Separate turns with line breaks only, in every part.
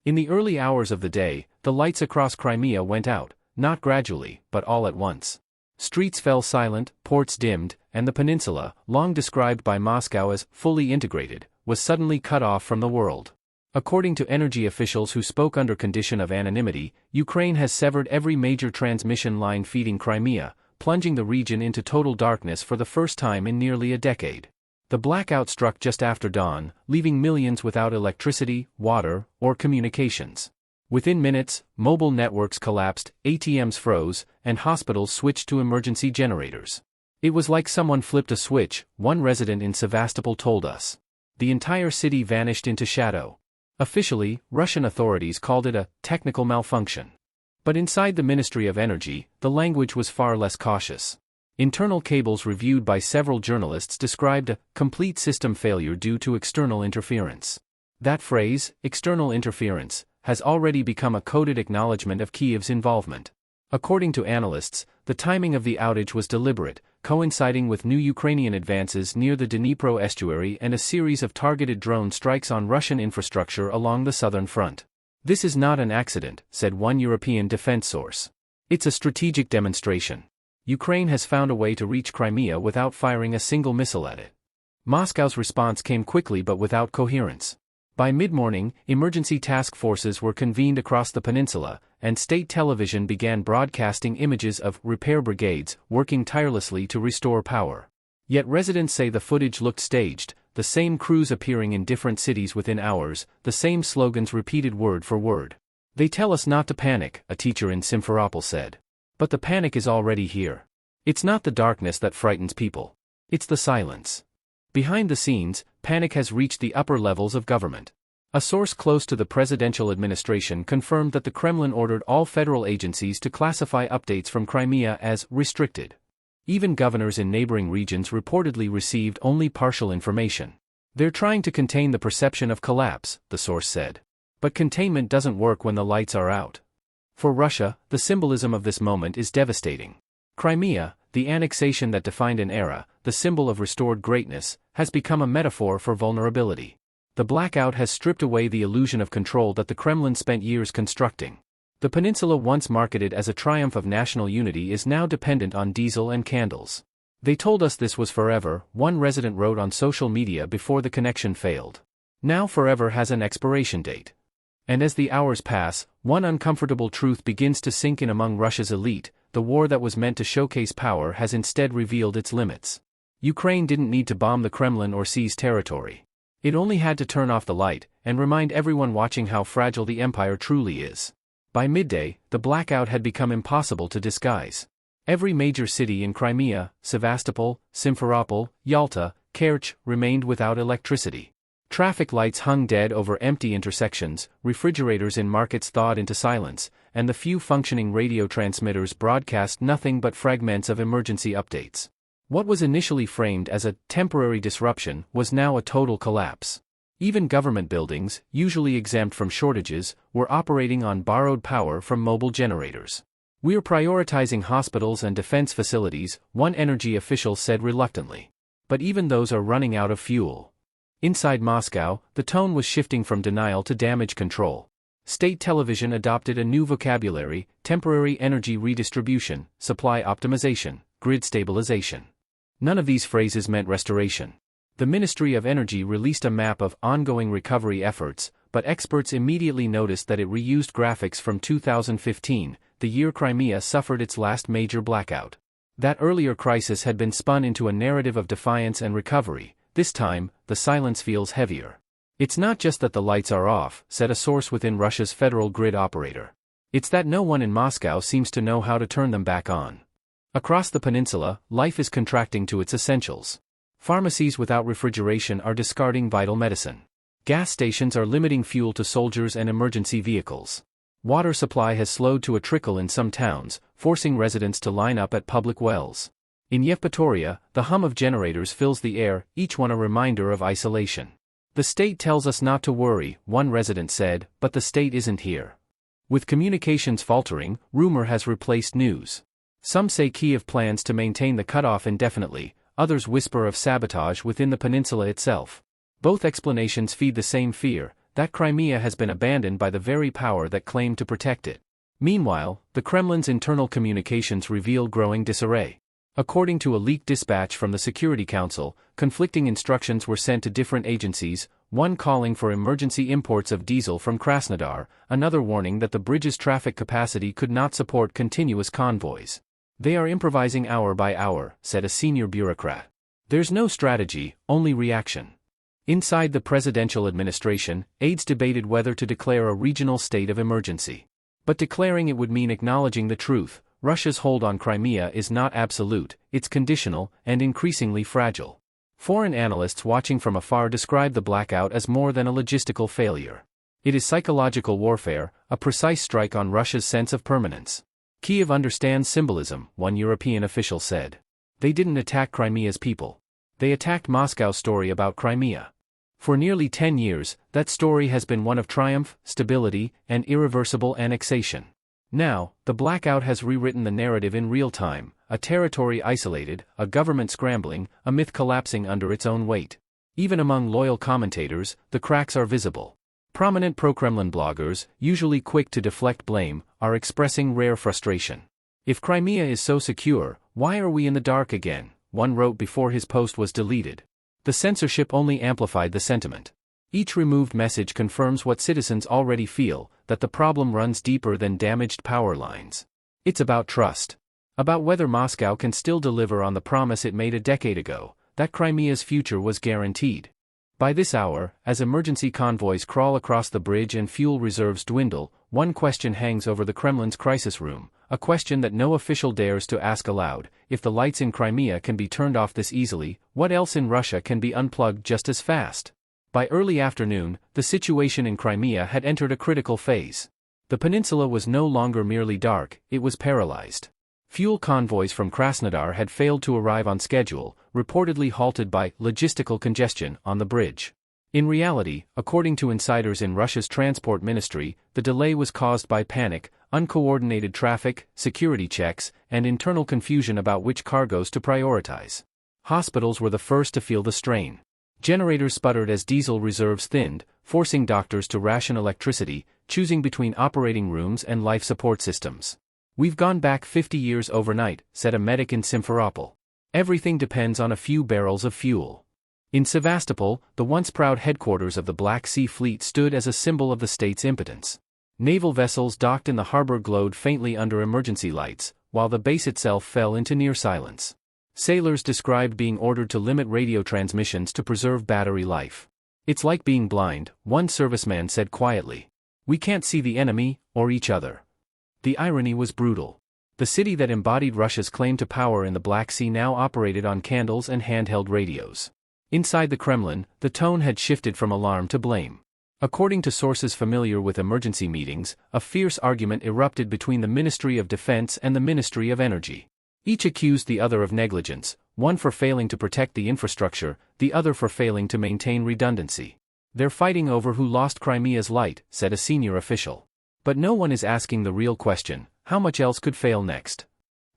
In the early hours of the day, the lights across Crimea went out, not gradually, but all at once. Streets fell silent, ports dimmed, and the peninsula, long described by Moscow as fully integrated, was suddenly cut off from the world. According to energy officials who spoke under condition of anonymity, Ukraine has severed every major transmission line feeding Crimea, plunging the region into total darkness for the first time in nearly a decade. The blackout struck just after dawn, leaving millions without electricity, water, or communications. Within minutes, mobile networks collapsed, ATMs froze, and hospitals switched to emergency generators. It was like someone flipped a switch, one resident in Sevastopol told us. The entire city vanished into shadow. Officially, Russian authorities called it a technical malfunction. But inside the Ministry of Energy, the language was far less cautious. Internal cables reviewed by several journalists described a complete system failure due to external interference. That phrase, external interference, has already become a coded acknowledgement of Kyiv's involvement. According to analysts, the timing of the outage was deliberate, coinciding with new Ukrainian advances near the Dnipro estuary and a series of targeted drone strikes on Russian infrastructure along the southern front. This is not an accident, said one European defense source. It's a strategic demonstration. Ukraine has found a way to reach Crimea without firing a single missile at it. Moscow's response came quickly but without coherence. By mid-morning, emergency task forces were convened across the peninsula, and state television began broadcasting images of repair brigades working tirelessly to restore power. Yet residents say the footage looked staged, the same crews appearing in different cities within hours, the same slogans repeated word for word. They tell us not to panic, a teacher in Simferopol said. But the panic is already here. It's not the darkness that frightens people. It's the silence. Behind the scenes, panic has reached the upper levels of government. A source close to the presidential administration confirmed that the Kremlin ordered all federal agencies to classify updates from Crimea as restricted. Even governors in neighboring regions reportedly received only partial information. They're trying to contain the perception of collapse, the source said. But containment doesn't work when the lights are out. For Russia, the symbolism of this moment is devastating. Crimea, the annexation that defined an era, the symbol of restored greatness, has become a metaphor for vulnerability. The blackout has stripped away the illusion of control that the Kremlin spent years constructing. The peninsula once marketed as a triumph of national unity is now dependent on diesel and candles. They told us this was forever, one resident wrote on social media before the connection failed. Now forever has an expiration date. And as the hours pass, one uncomfortable truth begins to sink in among Russia's elite: the war that was meant to showcase power has instead revealed its limits. Ukraine didn't need to bomb the Kremlin or seize territory. It only had to turn off the light, and remind everyone watching how fragile the empire truly is. By midday, the blackout had become impossible to disguise. Every major city in Crimea, Sevastopol, Simferopol, Yalta, Kerch, remained without electricity. Traffic lights hung dead over empty intersections, refrigerators in markets thawed into silence, and the few functioning radio transmitters broadcast nothing but fragments of emergency updates. What was initially framed as a temporary disruption was now a total collapse. Even government buildings, usually exempt from shortages, were operating on borrowed power from mobile generators. "We're prioritizing hospitals and defense facilities," one energy official said reluctantly. But even those are running out of fuel. Inside Moscow, the tone was shifting from denial to damage control. State television adopted a new vocabulary: temporary energy redistribution, supply optimization, grid stabilization. None of these phrases meant restoration. The Ministry of Energy released a map of ongoing recovery efforts, but experts immediately noticed that it reused graphics from 2015, the year Crimea suffered its last major blackout. That earlier crisis had been spun into a narrative of defiance and recovery. This time, the silence feels heavier. "It's not just that the lights are off," said a source within Russia's federal grid operator. "It's that no one in Moscow seems to know how to turn them back on." Across the peninsula, life is contracting to its essentials. Pharmacies without refrigeration are discarding vital medicine. Gas stations are limiting fuel to soldiers and emergency vehicles. Water supply has slowed to a trickle in some towns, forcing residents to line up at public wells. In Yevpatoria, the hum of generators fills the air, each one a reminder of isolation. "The state tells us not to worry," one resident said, "but the state isn't here." With communications faltering, rumor has replaced news. Some say Kyiv plans to maintain the cutoff indefinitely, others whisper of sabotage within the peninsula itself. Both explanations feed the same fear: that Crimea has been abandoned by the very power that claimed to protect it. Meanwhile, the Kremlin's internal communications reveal growing disarray. According to a leaked dispatch from the Security Council, conflicting instructions were sent to different agencies, one calling for emergency imports of diesel from Krasnodar, another warning that the bridge's traffic capacity could not support continuous convoys. "They are improvising hour by hour," said a senior bureaucrat. "There's no strategy, only reaction." Inside the presidential administration, aides debated whether to declare a regional state of emergency. But declaring it would mean acknowledging the truth: Russia's hold on Crimea is not absolute, it's conditional, and increasingly fragile. Foreign analysts watching from afar describe the blackout as more than a logistical failure. It is psychological warfare, a precise strike on Russia's sense of permanence. "Kiev understands symbolism," one European official said. "They didn't attack Crimea's people. They attacked Moscow's story about Crimea." For nearly 10 years, that story has been one of triumph, stability, and irreversible annexation. Now, the blackout has rewritten the narrative in real time: a territory isolated, a government scrambling, a myth collapsing under its own weight. Even among loyal commentators, the cracks are visible. Prominent pro-Kremlin bloggers, usually quick to deflect blame, are expressing rare frustration. "If Crimea is so secure, why are we in the dark again?" one wrote before his post was deleted. The censorship only amplified the sentiment. Each removed message confirms what citizens already feel, that the problem runs deeper than damaged power lines. It's about trust. About whether Moscow can still deliver on the promise it made a decade ago, that Crimea's future was guaranteed. By this hour, as emergency convoys crawl across the bridge and fuel reserves dwindle, one question hangs over the Kremlin's crisis room, a question that no official dares to ask aloud: if the lights in Crimea can be turned off this easily, what else in Russia can be unplugged just as fast? By early afternoon, the situation in Crimea had entered a critical phase. The peninsula was no longer merely dark, it was paralyzed. Fuel convoys from Krasnodar had failed to arrive on schedule, reportedly halted by logistical congestion on the bridge. In reality, according to insiders in Russia's transport ministry, the delay was caused by panic, uncoordinated traffic, security checks, and internal confusion about which cargoes to prioritize. Hospitals were the first to feel the strain. Generators sputtered as diesel reserves thinned, forcing doctors to ration electricity, choosing between operating rooms and life support systems. "We've gone back 50 years overnight," said a medic in Simferopol. "Everything depends on a few barrels of fuel." In Sevastopol, the once proud headquarters of the Black Sea Fleet stood as a symbol of the state's impotence. Naval vessels docked in the harbor glowed faintly under emergency lights, while the base itself fell into near silence. Sailors described being ordered to limit radio transmissions to preserve battery life. "It's like being blind," one serviceman said quietly. "We can't see the enemy, or each other." The irony was brutal. The city that embodied Russia's claim to power in the Black Sea now operated on candles and handheld radios. Inside the Kremlin, the tone had shifted from alarm to blame. According to sources familiar with emergency meetings, a fierce argument erupted between the Ministry of Defense and the Ministry of Energy. Each accused the other of negligence, one for failing to protect the infrastructure, the other for failing to maintain redundancy. "They're fighting over who lost Crimea's light," said a senior official. But no one is asking the real question: how much else could fail next?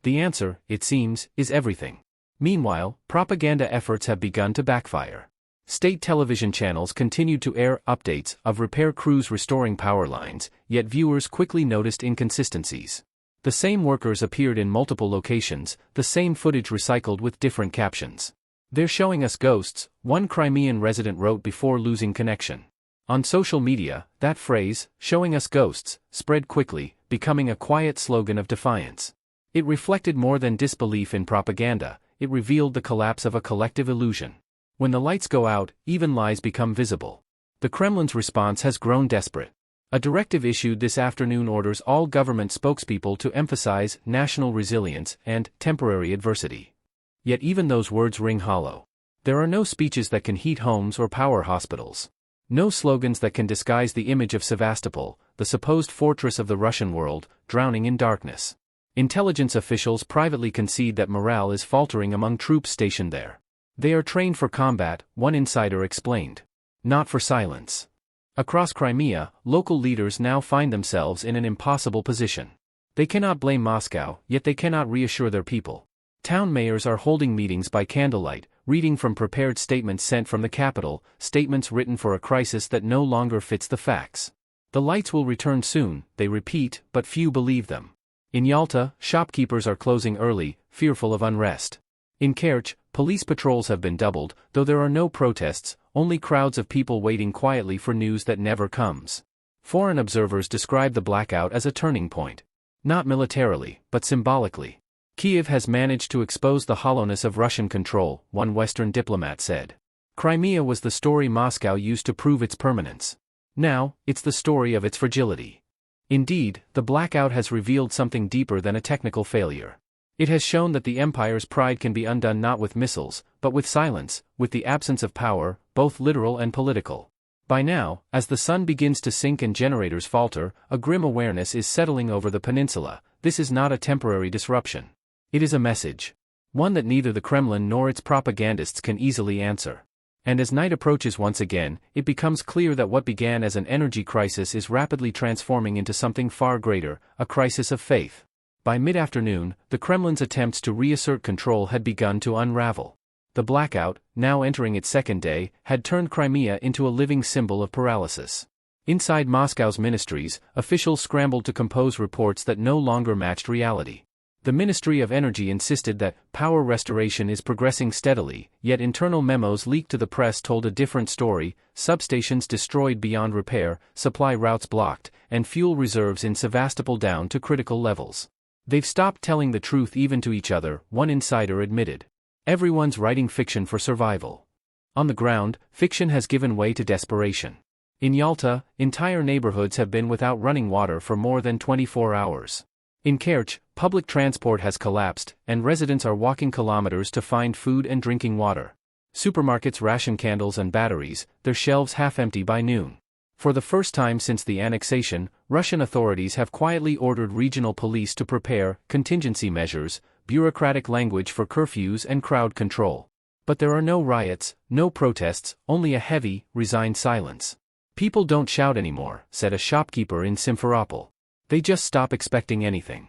The answer, it seems, is everything. Meanwhile, propaganda efforts have begun to backfire. State television channels continued to air updates of repair crews restoring power lines, yet viewers quickly noticed inconsistencies. The same workers appeared in multiple locations, the same footage recycled with different captions. "They're showing us ghosts," one Crimean resident wrote before losing connection. On social media, that phrase, "showing us ghosts," spread quickly, becoming a quiet slogan of defiance. It reflected more than disbelief in propaganda, it revealed the collapse of a collective illusion. When the lights go out, even lies become visible. The Kremlin's response has grown desperate. A directive issued this afternoon orders all government spokespeople to emphasize national resilience and temporary adversity. Yet even those words ring hollow. There are no speeches that can heat homes or power hospitals. No slogans that can disguise the image of Sevastopol, the supposed fortress of the Russian world, drowning in darkness. Intelligence officials privately concede that morale is faltering among troops stationed there. "They are trained for combat," one insider explained. "Not for silence." Across Crimea, local leaders now find themselves in an impossible position. They cannot blame Moscow, yet they cannot reassure their people. Town mayors are holding meetings by candlelight, reading from prepared statements sent from the capital, statements written for a crisis that no longer fits the facts. The lights will return soon, they repeat, but few believe them. In Yalta, shopkeepers are closing early, fearful of unrest. In Kerch, police patrols have been doubled, though there are no protests, only crowds of people waiting quietly for news that never comes. Foreign observers describe the blackout as a turning point. Not militarily, but symbolically. Kiev has managed to expose the hollowness of Russian control, one Western diplomat said. Crimea was the story Moscow used to prove its permanence. Now, it's the story of its fragility. Indeed, the blackout has revealed something deeper than a technical failure. It has shown that the empire's pride can be undone not with missiles, but with silence, with the absence of power, both literal and political. By now, as the sun begins to sink and generators falter, a grim awareness is settling over the peninsula. This is not a temporary disruption. It is a message. One that neither the Kremlin nor its propagandists can easily answer. And as night approaches once again, it becomes clear that what began as an energy crisis is rapidly transforming into something far greater, a crisis of faith. By mid-afternoon, the Kremlin's attempts to reassert control had begun to unravel. The blackout, now entering its second day, had turned Crimea into a living symbol of paralysis. Inside Moscow's ministries, officials scrambled to compose reports that no longer matched reality. The Ministry of Energy insisted that power restoration is progressing steadily, yet internal memos leaked to the press told a different story: substations destroyed beyond repair, supply routes blocked, and fuel reserves in Sevastopol down to critical levels. They've stopped telling the truth even to each other, one insider admitted. Everyone's writing fiction for survival. On the ground, fiction has given way to desperation. In Yalta, entire neighborhoods have been without running water for more than 24 hours. In Kerch, public transport has collapsed, and residents are walking kilometers to find food and drinking water. Supermarkets ration candles and batteries, their shelves half empty by noon. For the first time since the annexation, Russian authorities have quietly ordered regional police to prepare contingency measures, bureaucratic language for curfews and crowd control. But there are no riots, no protests, only a heavy, resigned silence. People don't shout anymore, said a shopkeeper in Simferopol. They just stop expecting anything.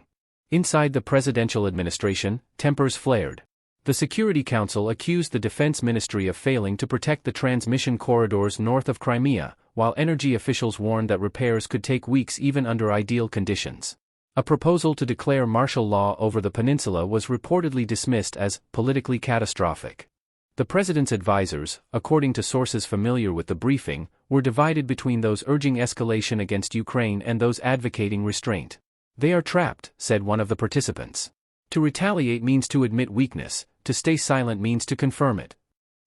Inside the presidential administration, tempers flared. The Security Council accused the Defense Ministry of failing to protect the transmission corridors north of Crimea, while energy officials warned that repairs could take weeks even under ideal conditions. A proposal to declare martial law over the peninsula was reportedly dismissed as politically catastrophic. The president's advisors, according to sources familiar with the briefing, were divided between those urging escalation against Ukraine and those advocating restraint. They are trapped, said one of the participants. To retaliate means to admit weakness, to stay silent means to confirm it.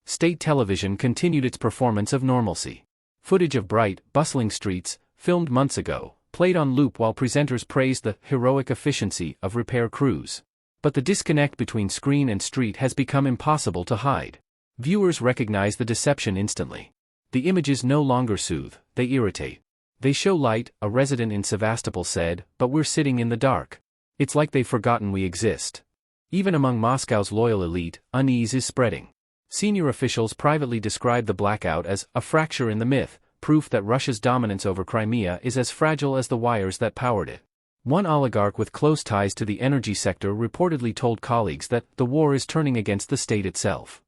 State television continued its performance of normalcy. Footage of bright, bustling streets, filmed months ago, played on loop while presenters praised the heroic efficiency of repair crews. But the disconnect between screen and street has become impossible to hide. Viewers recognize the deception instantly. The images no longer soothe, they irritate. They show light, a resident in Sevastopol said, but we're sitting in the dark. It's like they've forgotten we exist. Even among Moscow's loyal elite, unease is spreading. Senior officials privately describe the blackout as a fracture in the myth, proof that Russia's dominance over Crimea is as fragile as the wires that powered it. One oligarch with close ties to the energy sector reportedly told colleagues that the war is turning against the state itself.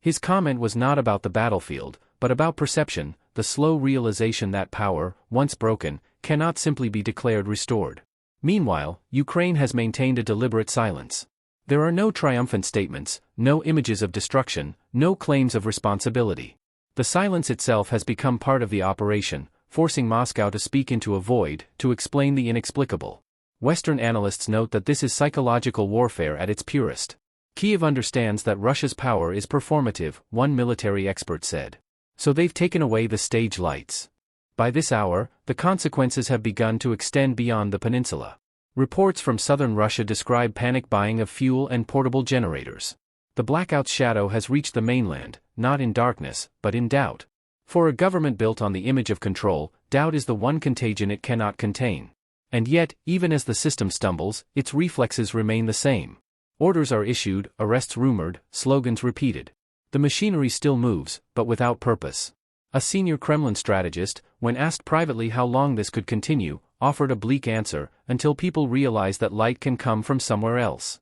His comment was not about the battlefield, but about perception, the slow realization that power, once broken, cannot simply be declared restored. Meanwhile, Ukraine has maintained a deliberate silence. There are no triumphant statements, no images of destruction, no claims of responsibility. The silence itself has become part of the operation, forcing Moscow to speak into a void, to explain the inexplicable. Western analysts note that this is psychological warfare at its purest. Kiev understands that Russia's power is performative, one military expert said. So they've taken away the stage lights. By this hour, the consequences have begun to extend beyond the peninsula. Reports from southern Russia describe panic buying of fuel and portable generators. The blackout's shadow has reached the mainland, not in darkness, but in doubt. For a government built on the image of control, doubt is the one contagion it cannot contain. And yet, even as the system stumbles, its reflexes remain the same. Orders are issued, arrests rumored, slogans repeated. The machinery still moves, but without purpose. A senior Kremlin strategist, when asked privately how long this could continue, offered a bleak answer: until people realize that light can come from somewhere else.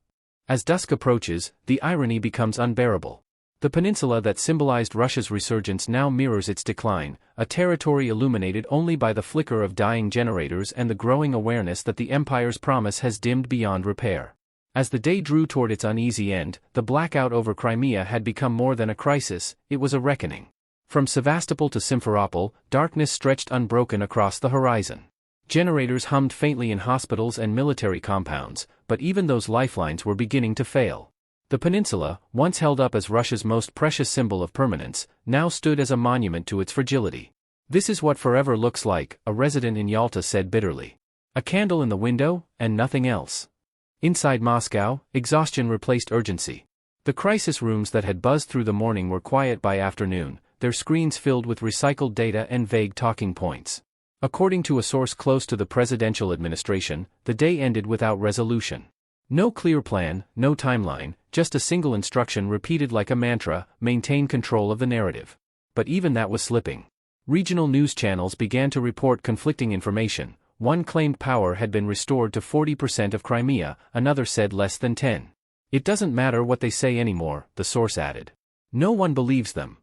As dusk approaches, the irony becomes unbearable. The peninsula that symbolized Russia's resurgence now mirrors its decline, a territory illuminated only by the flicker of dying generators and the growing awareness that the empire's promise has dimmed beyond repair. As the day drew toward its uneasy end, the blackout over Crimea had become more than a crisis, it was a reckoning. From Sevastopol to Simferopol, darkness stretched unbroken across the horizon. Generators hummed faintly in hospitals and military compounds, but even those lifelines were beginning to fail. The peninsula, once held up as Russia's most precious symbol of permanence, now stood as a monument to its fragility. "This is what forever looks like," a resident in Yalta said bitterly. "A candle in the window, and nothing else." Inside Moscow, exhaustion replaced urgency. The crisis rooms that had buzzed through the morning were quiet by afternoon, their screens filled with recycled data and vague talking points. According to a source close to the presidential administration, the day ended without resolution. No clear plan, no timeline, just a single instruction repeated like a mantra: maintain control of the narrative. But even that was slipping. Regional news channels began to report conflicting information. One claimed power had been restored to 40% of Crimea, another said less than 10%. "It doesn't matter what they say anymore," the source added. No one believes them.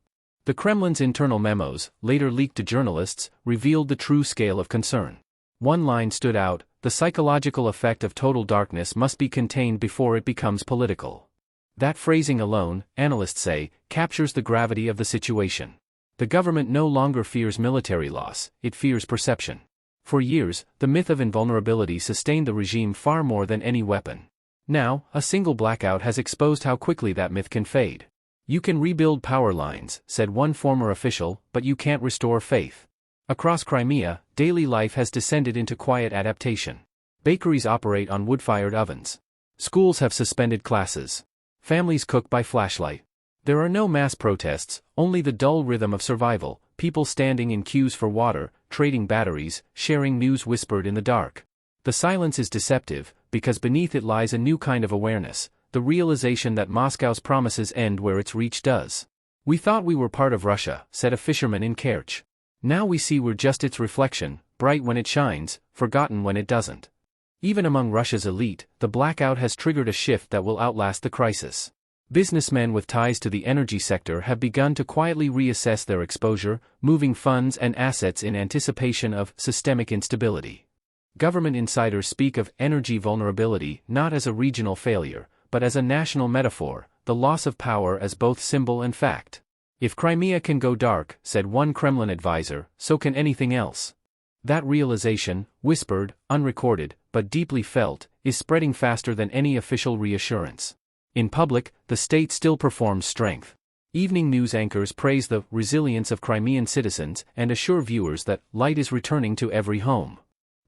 The Kremlin's internal memos, later leaked to journalists, revealed the true scale of concern. One line stood out: the psychological effect of total darkness must be contained before it becomes political. That phrasing alone, analysts say, captures the gravity of the situation. The government no longer fears military loss, it fears perception. For years, the myth of invulnerability sustained the regime far more than any weapon. Now, a single blackout has exposed how quickly that myth can fade. "You can rebuild power lines," said one former official, "but you can't restore faith." Across Crimea, daily life has descended into quiet adaptation. Bakeries operate on wood-fired ovens. Schools have suspended classes. Families cook by flashlight. There are no mass protests, only the dull rhythm of survival, people standing in queues for water, trading batteries, sharing news whispered in the dark. The silence is deceptive, because beneath it lies a new kind of awareness, the realization that Moscow's promises end where its reach does. "We thought we were part of Russia," said a fisherman in Kerch. "Now we see we're just its reflection, bright when it shines, forgotten when it doesn't." Even among Russia's elite, the blackout has triggered a shift that will outlast the crisis. Businessmen with ties to the energy sector have begun to quietly reassess their exposure, moving funds and assets in anticipation of systemic instability. Government insiders speak of energy vulnerability not as a regional failure, but as a national metaphor, the loss of power as both symbol and fact. "If Crimea can go dark," said one Kremlin advisor, "so can anything else." That realization, whispered, unrecorded, but deeply felt, is spreading faster than any official reassurance. In public, the state still performs strength. Evening news anchors praise the resilience of Crimean citizens and assure viewers that light is returning to every home.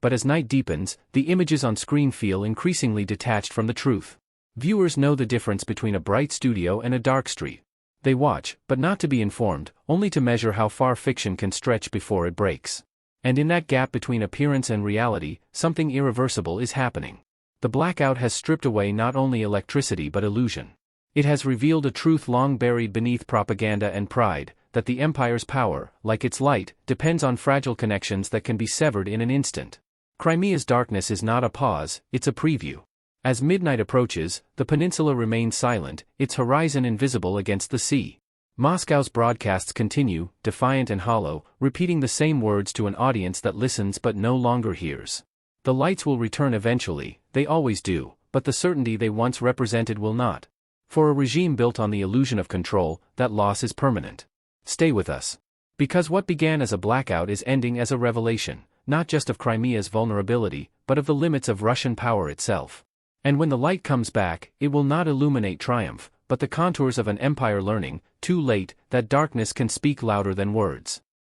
But as night deepens, the images on screen feel increasingly detached from the truth. Viewers know the difference between a bright studio and a dark street. They watch, but not to be informed, only to measure how far fiction can stretch before it breaks. And in that gap between appearance and reality, something irreversible is happening. The blackout has stripped away not only electricity but illusion. It has revealed a truth long buried beneath propaganda and pride, that the empire's power, like its light, depends on fragile connections that can be severed in an instant. Crimea's darkness is not a pause, it's a preview. As midnight approaches, the peninsula remains silent, its horizon invisible against the sea. Moscow's broadcasts continue, defiant and hollow, repeating the same words to an audience that listens but no longer hears. The lights will return eventually, they always do, but the certainty they once represented will not. For a regime built on the illusion of control, that loss is permanent. Stay with us. Because what began as a blackout is ending as a revelation, not just of Crimea's vulnerability, but of the limits of Russian power itself. And when the light comes back, it will not illuminate triumph, but the contours of an empire learning, too late, that darkness can speak louder than words.